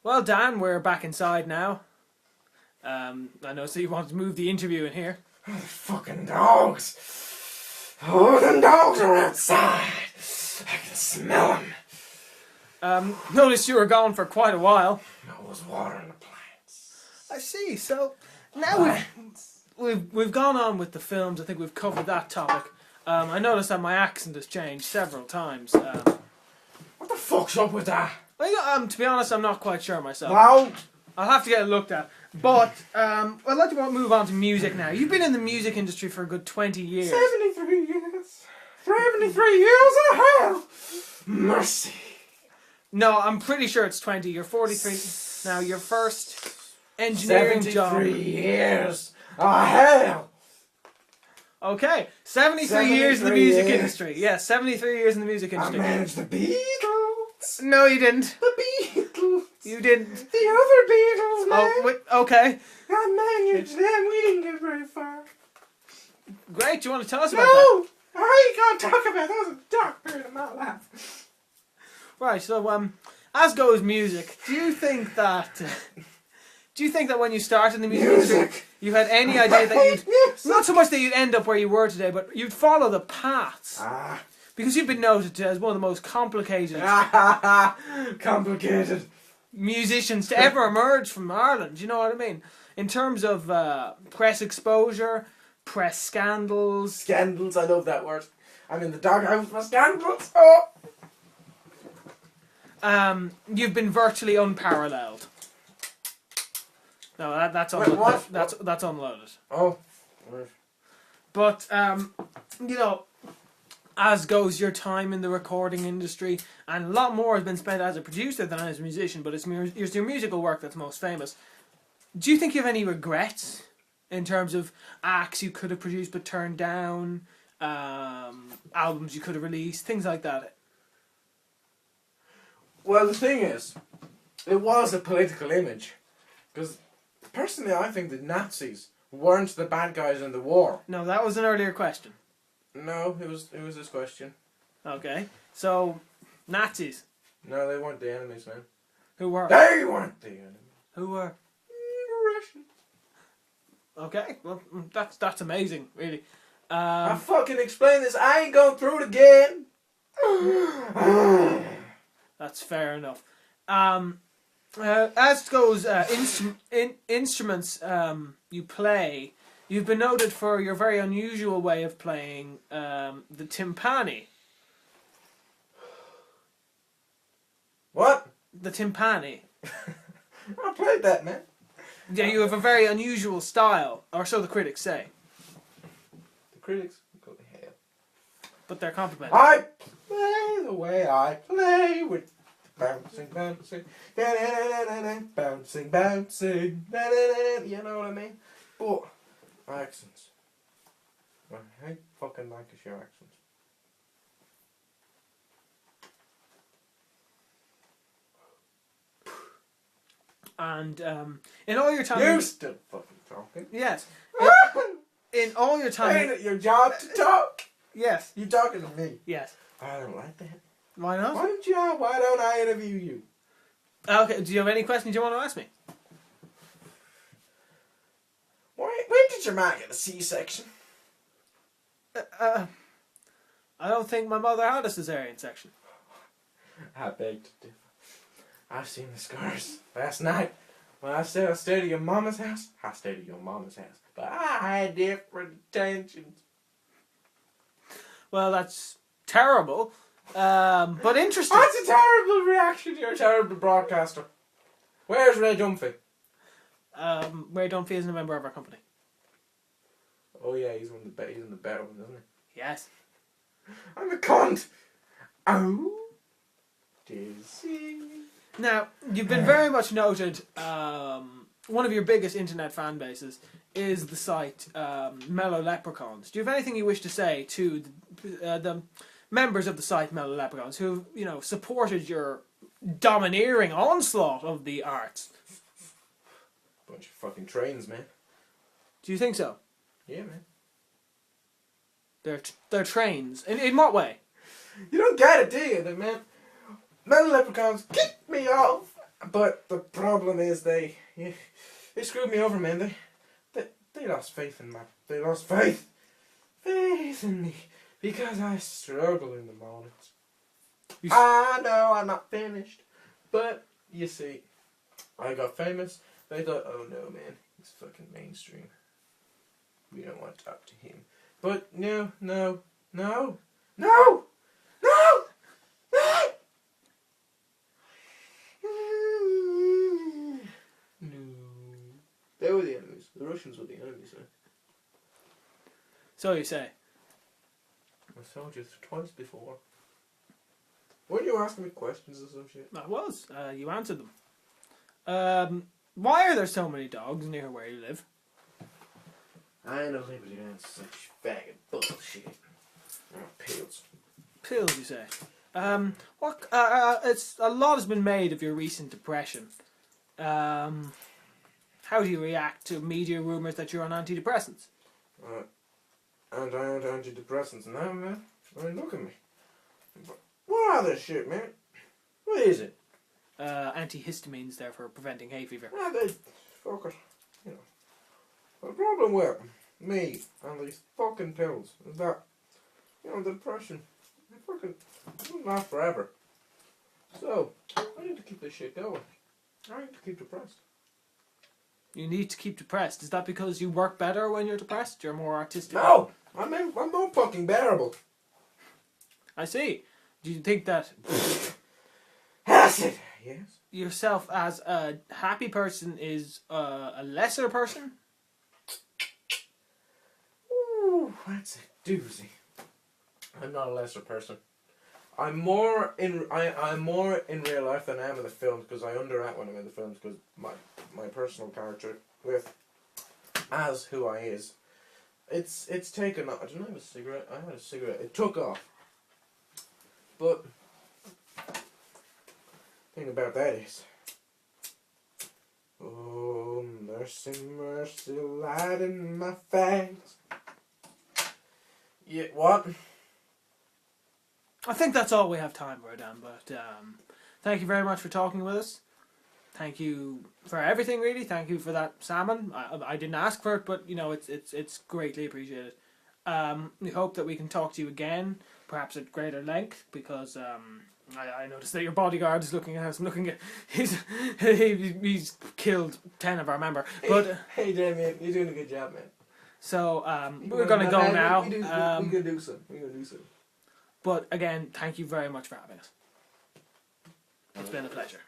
Well, Dan, we're back inside now. I know, so you wanted to move the interview in here. Oh, the fucking dogs. Oh, the dogs are outside. I can smell them. Noticed you were gone for quite a while. I was watering the plants. I see. So now we've gone on with the films. I think we've covered that topic. I noticed that my accent has changed several times. What the fuck's up with that? To be honest, I'm not quite sure myself. Well, I'll have to get it looked at. But I'd like to move on to music now. You've been in the music industry for a good 20 years. 73 years. 73 years of hell. Mercy. No, I'm pretty sure it's 20. You're 43 now. Your first engineering job. 73 years of hell. Okay, 73 years in the music industry. Yes, 73 years in the music industry. I managed the Beatles. No, you didn't. The Beatles. You didn't. The other Beatles, man. Oh, wait, okay. I managed them. We didn't get very far. Great, do you want to tell us about that? No, I ain't gonna talk about that. That was a dark period of my life. Right, so as goes music, do you think that when you started in the music industry, you had any idea that you'd not so much that you'd end up where you were today, but you'd follow the paths? Because you've been noted as one of the most complicated musicians to ever emerge from Ireland. Do you know what I mean? In terms of press exposure, press scandals. Scandals, I love that word. I'm in the doghouse for scandals. Oh. You've been virtually unparalleled. No, that's unloaded. What? That's unloaded. Oh. But you know, as goes your time in the recording industry, and a lot more has been spent as a producer than as a musician, but it's your musical work that's most famous. Do you think you have any regrets in terms of acts you could have produced but turned down, albums you could have released, things like that? Well, the thing is, it was a political image. Because, personally, I think the Nazis weren't the bad guys in the war. No, that was an earlier question. No, it was this question. Okay, so, Nazis. No, they weren't the enemies, man. Who were? They weren't the enemies. Who were? Russians. Okay, well, that's amazing, really. I fucking explained this. I ain't going through it again. That's fair enough. As goes instruments you play, you've been noted for your very unusual way of playing the timpani. What? The timpani. I played that, man. Yeah, you have a very unusual style, or so the critics say. The critics go to hell. But they're complimenting. I play the way I play with bouncing, bouncing, bouncing, bouncing, you know what I mean? But accents. I hate fucking Lancashire accents. And in all your time, You still fucking talking? yes. In all your time, Ain't it your job to talk? yes, You talking to me? yes. I don't like that. Why not? Why don't I interview you? Okay. Do you have any questions you want to ask me? When did your man get a C-section? I don't think my mother had a cesarean section. I beg to differ. I've seen the scars last night. When I said I stayed at your mama's house, I stayed at your mama's house. But I had different intentions. Well, that's terrible, but interesting. That's a terrible reaction. You're a terrible broadcaster. Where's Ray Dunphy? Ray Dunphy is a member of our company. Oh yeah, he's in the better one, isn't he? Yes. I'm a cunt. Oh, dizzy. Now, you've been very much noted. One of your biggest internet fan bases is the site Mellow Leprechauns. Do you have anything you wish to say to the members of the site Mellow Leprechauns who, you know, supported your domineering onslaught of the arts? Bunch of fucking trains, man. Do you think so? Yeah, man. They're trains. In what way? You don't get it, do you, then, man? Metal Leprechauns kicked me off But the problem is they screwed me over, man. They lost faith in they lost faith in me because I struggle in the mornings. I know I'm not finished, but you see, I got famous. They thought, oh no, man, he's fucking mainstream. We don't want to talk to him. But no. They were the enemies. The Russians were the enemies, man. So you say. I've told you twice before. Weren't you asking me questions or some shit? I was. You answered them. Why are there so many dogs near where you live? I ain't no liberty doing such faggot bullshit. Pills. Pills, you say. It's a lot has been made of your recent depression. How do you react to media rumours that you're on antidepressants? And I ain't antidepressants now, man. I mean, look at me. What other shit, man? What is it? Antihistamines, there for preventing hay fever. Ah, they fuck it. You know. The problem with me and these fucking pills is that, you know, the depression, it fucking doesn't last forever. So, I need to keep this shit going. I need to keep depressed. You need to keep depressed. Is that because you work better when you're depressed? You're more artistic? No! I'm not fucking bearable. I see. Do you think that Acid! Yes? yourself as a happy person is a lesser person? Ooh, that's a doozy. I'm not a lesser person. I'm more in real life than I am in the films because I underact when I'm in the films because my personal character as who I is, it's taken off. I didn't have a cigarette. I had a cigarette. It took off. But thing about that is, oh mercy, mercy, light in my fangs. Yeah, what? I think that's all we have time for, Dan, but thank you very much for talking with us. Thank you for everything, really. Thank you for that salmon. I didn't ask for it, but you know it's greatly appreciated. We hope that we can talk to you again, perhaps at greater length, because I noticed that your bodyguard is looking at us. I'm looking at he's killed 10 of our member. But hey Damien, you're doing a good job, man. So we're gonna go now. We can do some. But again, thank you very much for having us. It's been a pleasure.